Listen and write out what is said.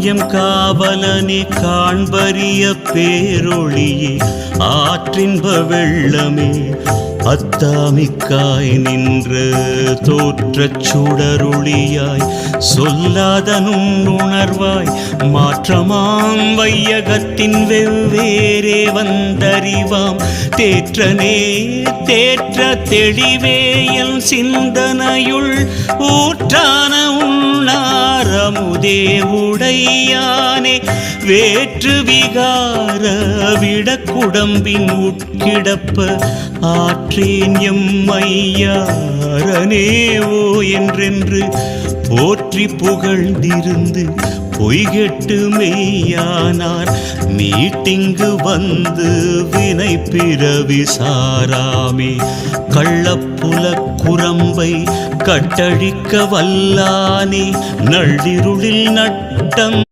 M காவலனே காண்பரிய பேரொளியே ஆற்றின்ப வெள்ளமே அத்தாமிக்காய் நின்ற தோற்றச் சுடரொளியாய் சொல்லாத நுண்ணுணர்வாய் மாற்றமாம் வையகத்தின் வெவ்வேறே வந்தறிவாம் தேற்றனே தேற்ற தெளிவேயல் சிந்தனையுள் ஊற்றான உண்ணாரமுதே உடையானே வேற்று விகார விடக்குடம்பின் உட்கிடப்ப ஆற்றேன் எம்மையாரனேவோ என்றென்று போற்றி புகழ்ந்திருந்து பொய்கெட்டு மெய்யானார் மீட்டிங்கு வந்து வினை பிறவி சாராமே கள்ளப்புல குரம்பை கட்டழிக்க வல்லானே நள்ளிருளில் நட்டம்